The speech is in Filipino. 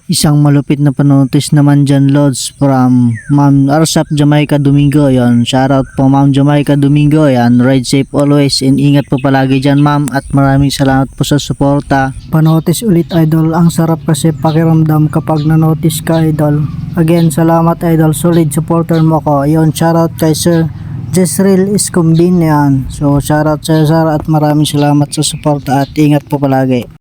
Isang malupit na panotis naman dyan, Lods, from Ma'am Arsap Jamaica Domingo. Yon, shoutout po Ma'am Jamaica Domingo. Yan, ride safe always and ingat po palagi dyan, Ma'am, at maraming salamat po sa suporta. Panotis ulit, Idol. Ang sarap kasi pakiramdam kapag nanotis ka, Idol. Again, salamat, Idol. Solid supporter mo ko. Yon, shoutout kay Sir Jezreel Iscombin yan. So, shoutout sa Sir at maraming salamat sa suporta at ingat po palagi.